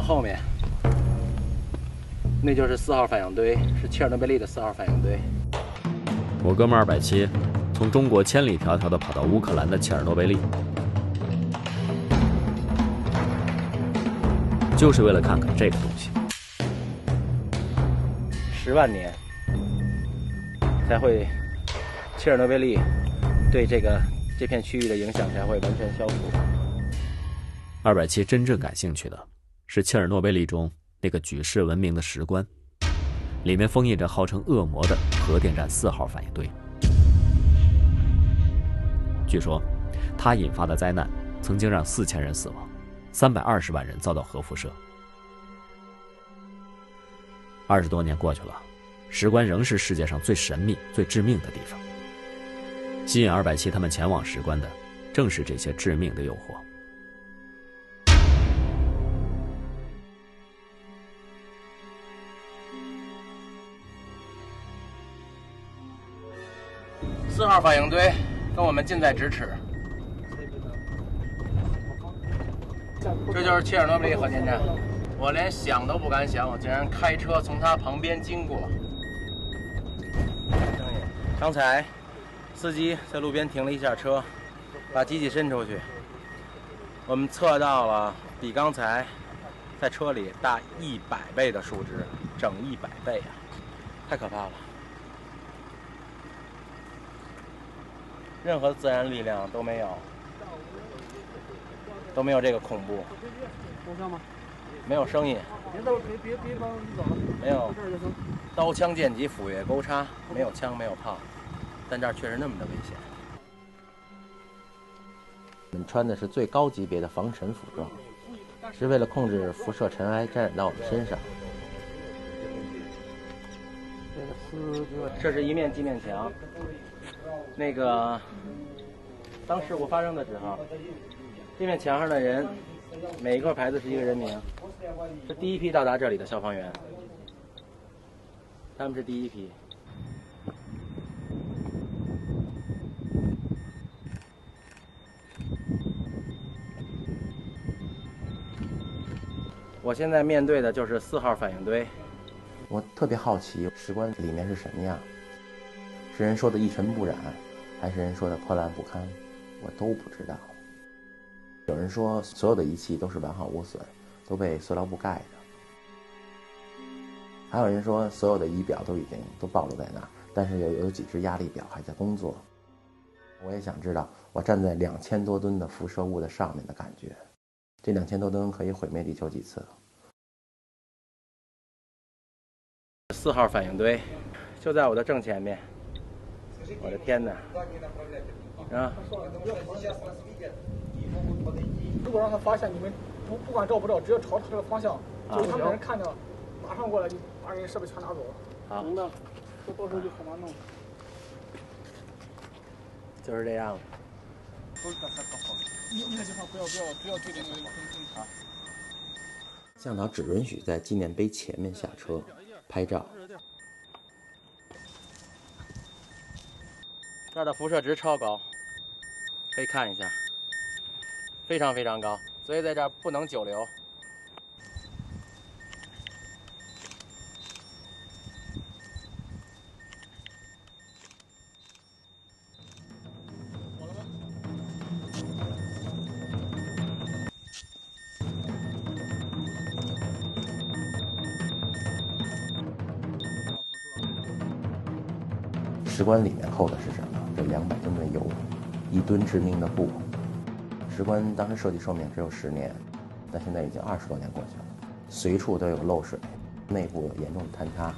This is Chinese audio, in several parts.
后面，那就是4号反应堆，是切尔诺贝利的4号反应堆。我哥们270从中国千里迢迢地跑到乌克兰的切尔诺贝利，就是为了看看这个东西。10万年才会，切尔诺贝利对这片区域的影响才会完全消除。270真正感兴趣的是切尔诺贝利中那个举世闻名的石棺，里面封印着号称恶魔的核电站4号反应堆。据说，它引发的灾难曾经让4000人死亡，320万人遭到核辐射。20多年过去了，石棺仍是世界上最神秘、最致命的地方。吸引270他们前往石棺的，正是这些致命的诱惑。4号反应堆跟我们近在咫尺，这就是切尔诺贝利核电站。我连想都不敢想，我竟然开车从它旁边经过。刚才司机在路边停了一下车，把机器伸出去，我们测到了比刚才在车里大100倍的数值，整100倍啊，太可怕了。任何自然力量都没有这个恐怖。没有声音，没有刀枪剑戟斧钺钩叉，没有枪没有炮，但这儿确实那么的危险。我们穿的是最高级别的防尘服装，是为了控制辐射尘埃沾染到我们身上。这是一面纪念墙，那个当事故发生的时候，这面墙上的人，每一块牌子是一个人名，是第一批到达这里的消防员，他们是第一批。我现在面对的就是4号反应堆，我特别好奇石棺里面是什么样，是人说的一尘不染，还是人说的破烂不堪，我都不知道。有人说所有的仪器都是完好无损，都被塑料布盖着，还有人说所有的仪表都暴露在那儿，但是有几只压力表还在工作。我也想知道我站在2000多吨的辐射物的上面的感觉，这2000多吨可以毁灭地球几次？4号反应堆就在我的正前面，我的天哪！啊！如果让他发现你们不管照不照，只要朝他这个方向，就是他们人看着，马上过来就把人设备全拿走了。好，那到时候就很难弄。就是这样。你那地方不要对着那个好。向导只允许在纪念碑前面下车拍照。这儿的辐射值超高，可以看一下，非常非常高，所以在这儿不能久留。石棺里面扣的是什么？这200吨的油，1吨致命的布。石棺当时设计寿命只有10年，但现在已经20多年过去了，随处都有漏水，内部有严重的坍塌。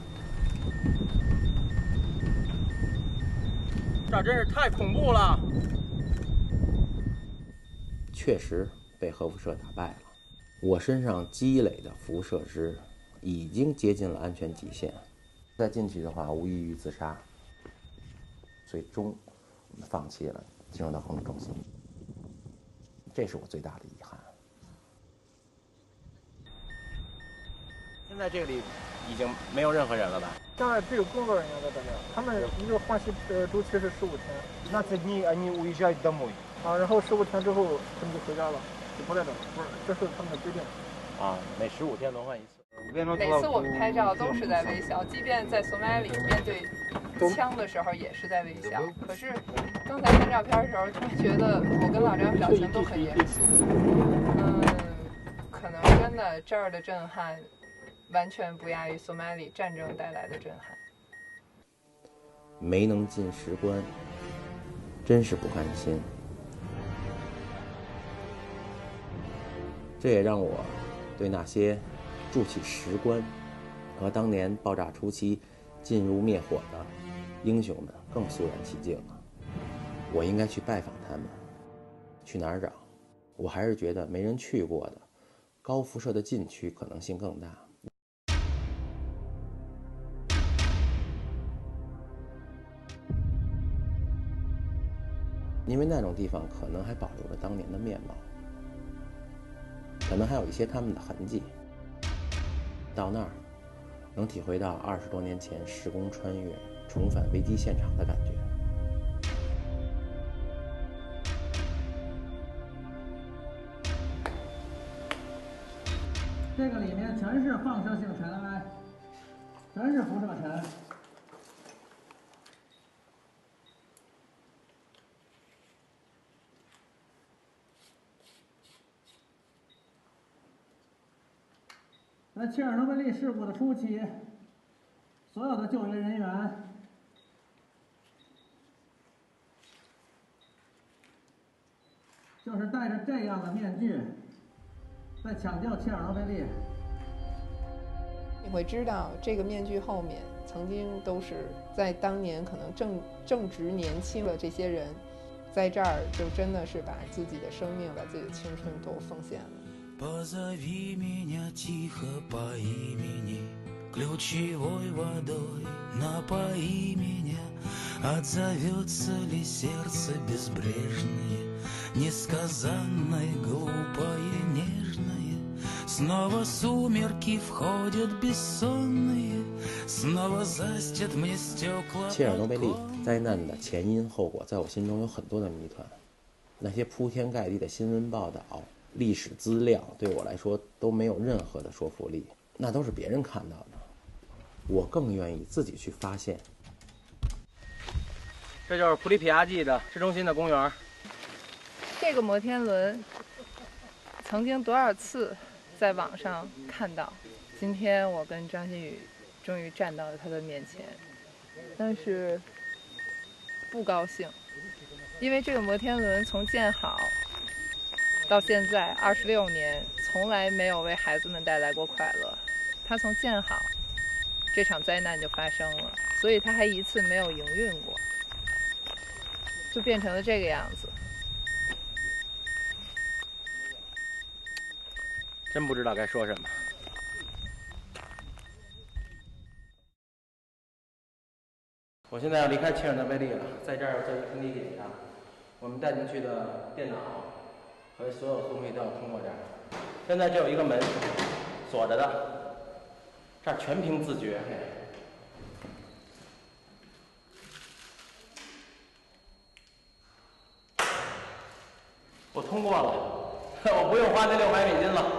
这真是太恐怖了！确实被核辐射打败了，我身上积累的辐射值已经接近了安全极限，再进去的话无异于自杀。最终我们放弃了，进入到控制中心，这是我最大的遗憾。现在这里已经没有任何人了吧？现在只有工作人员在这里，他们一个换气周期是15天。15 дней они уезжают домой. 然后15天之后他们就回家了，就不在这了。不是，这是他们的规定。啊，每15天轮换一次。每次我们拍照都是在微笑，即便在索马里面对枪的时候也是在微笑。可是刚才看照片的时候，突然觉得我跟老张表情都很严肃。可能真的这儿的震撼完全不亚于索马里战争带来的震撼。没能进石棺，真是不甘心。这也让我对那些筑起石棺和当年爆炸初期进入灭火的英雄们更肃然起敬了。我应该去拜访他们。去哪儿找？我还是觉得没人去过的高辐射的禁区可能性更大。因为那种地方可能还保留着当年的面貌，可能还有一些他们的痕迹。到那儿，能体会到20多年前时空穿越、重返危机现场的感觉。这个里面全是放射性尘埃，全是辐射尘。在切尔诺贝利事故的初期，所有的救援人员就是戴着这样的面具，在抢救切尔诺贝利。你会知道，这个面具后面曾经都是在当年可能正值年轻的这些人，在这儿就真的是把自己的生命、把自己的青春都奉献了。Позови меня тихо по имени, ключевой водой напои меня. Отзовется ли сердце безбрежное, несказанное, глупое, нежное? Снова сумерки входят бессонные, снова застят мне стекла. 切尔诺贝利灾难的前因后果，在我心中有很多的谜团。那些铺天盖地的新闻报道、历史资料对我来说都没有任何的说服力，那都是别人看到的，我更愿意自己去发现。这就是普里皮亚季的市中心的公园。这个摩天轮曾经多少次在网上看到，今天我跟张馨予终于站到了他的面前，但是不高兴，因为这个摩天轮从建好到现在26年，从来没有为孩子们带来过快乐。它从建好，这场灾难就发生了，所以它还一次没有营运过，就变成了这个样子。真不知道该说什么。我现在要离开切尔诺贝利了，在这儿要做一个通缉检查，我们带进去的电脑和所有东西都要通过这儿。现在只有一个门锁着的，这儿全凭自觉。我通过了，我不用花那600美金了。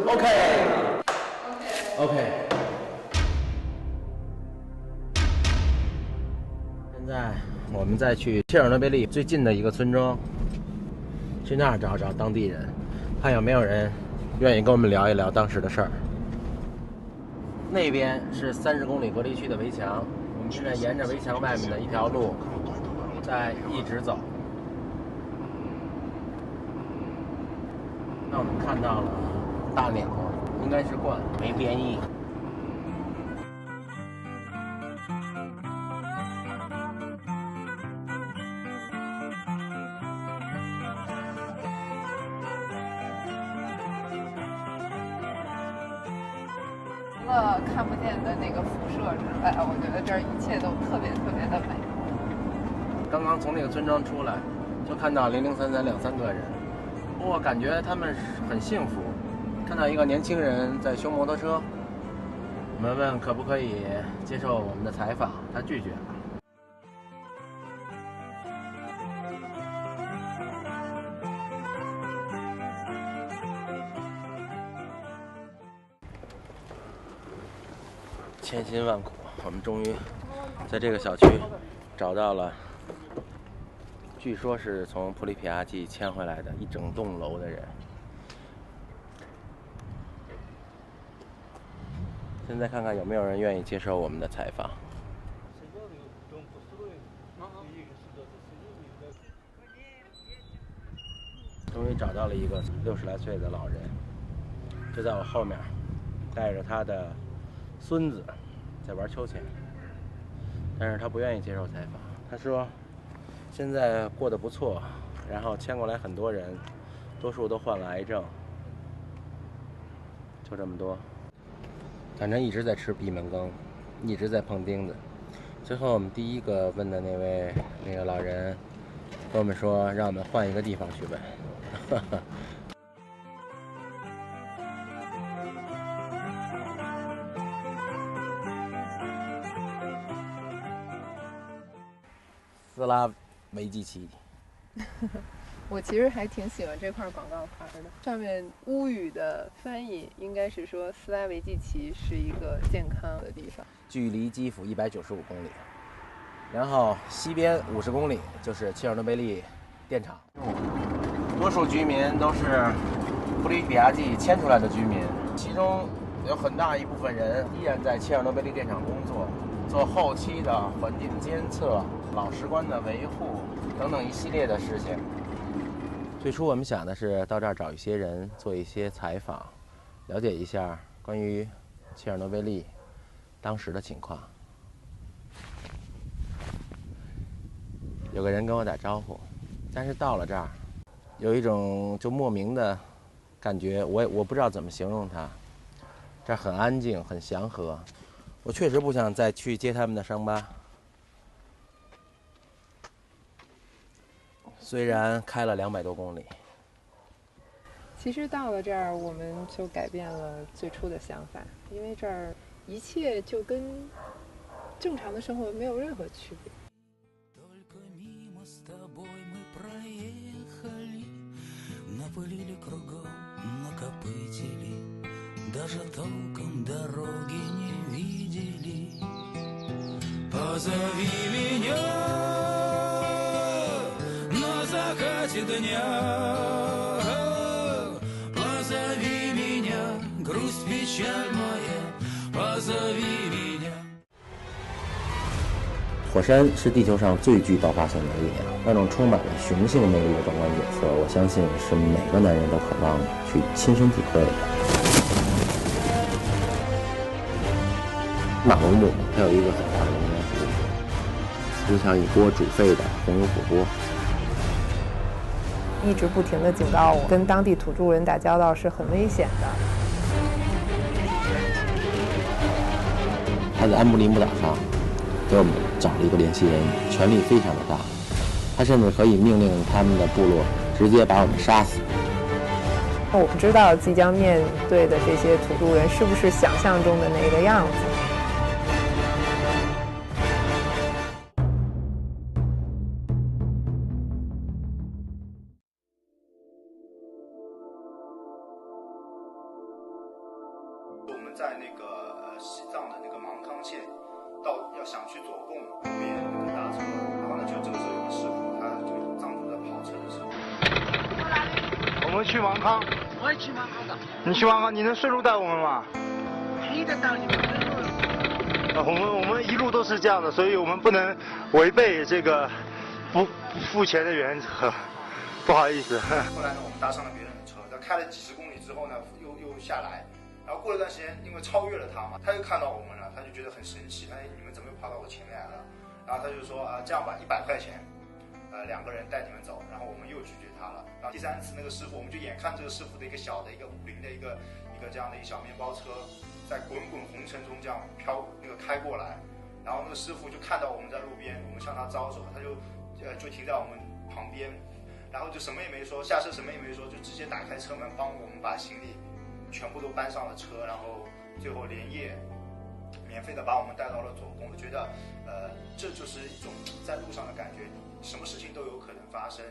OK。现在我们再去切尔诺贝利最近的一个村庄，去那儿找找当地人，看有没有人愿意跟我们聊一聊当时的事儿。那边是30公里隔离区的围墙，我们现在沿着围墙外面的一条路在一直走。那我们看到了大鸟，应该是鹳，没编译。除了看不见的那个辐射之外，我觉得这儿一切都特别特别的美。刚刚从那个村庄出来，就看到00332、3个人，我感觉他们很幸福。看到一个年轻人在修摩托车，我们问可不可以接受我们的采访，他拒绝了。千辛万苦，我们终于在这个小区找到了，据说是从普里皮亚季迁回来的一整栋楼的人。现在看看有没有人愿意接受我们的采访。终于找到了一个60来岁的老人，就在我后面，带着他的孙子在玩秋千，但是他不愿意接受采访。他说现在过得不错，然后迁过来很多人，多数都患了癌症，就这么多。反正一直在吃闭门羹，一直在碰钉子。最后我们第一个问的那个老人跟我们说，让我们换一个地方去问。斯拉维基奇。我其实还挺喜欢这块广告牌的，上面乌语的翻译应该是说斯拉维季奇是一个健康的地方，距离基辅195公里，然后西边50公里就是切尔诺贝利电厂。多数居民都是普里皮亚季迁出来的居民，其中有很大一部分人依然在切尔诺贝利电厂工作，做后期的环境监测、老石棺的维护等等一系列的事情。最初我们想的是到这儿找一些人做一些采访，了解一下关于切尔诺贝利当时的情况。有个人跟我打招呼，但是到了这儿，有一种就莫名的感觉，我不知道怎么形容它。这儿很安静，很祥和。我确实不想再去揭他们的伤疤。虽然开了200多公里，其实到了这儿，我们就改变了最初的想法，因为这儿一切就跟正常的生活没有任何区别。дня, позови меня, грусть, печаль моя, позови меня。火山是地球上最具爆发性的力量，那种充满了雄性魅力的壮观景色，我相信是每个男人都渴望去亲身体会的。马龙木它有一个很大的熔岩湖，就像一锅煮沸的红油火锅。一直不停地警告我，跟当地土著人打交道是很危险的。他在安布林姆岛上给我们找了一个联系人，权力非常的大，他甚至可以命令他们的部落直接把我们杀死。我不知道即将面对的这些土著人是不是想象中的那个样子。我们在那个西藏的那个芒康县，要想去左贡那边那个搭车，然后呢，就这个时候有个师傅，他就藏族的跑车的师傅。我们去芒康。我也去芒康的。你去芒康，你能顺路带我们吗？可以的，当你们顺路。我们一路都是这样的，所以我们不能违背这个不付钱的原则。不好意思。后来呢，我们搭上了别人的车，他开了几十公里之后呢，又下来。然后过了段时间，因为超越了他嘛，他又看到我们了，他就觉得很生气，哎，你们怎么又跑到我前面来了？然后他就说这样吧，100块钱，两个人带你们走。然后我们又拒绝他了。然后第3次那个师傅，我们就眼看这个师傅的一个小的一个50的一个这样的一小面包车，在滚滚红尘中这样开过来。然后那个师傅就看到我们在路边，我们向他招手，他就停在我们旁边，然后就什么也没说，下车什么也没说，就直接打开车门帮我们把行李全部都搬上了车，然后最后连夜免费的把我们带到了左贡。我觉得这就是一种在路上的感觉，你什么事情都有可能发生。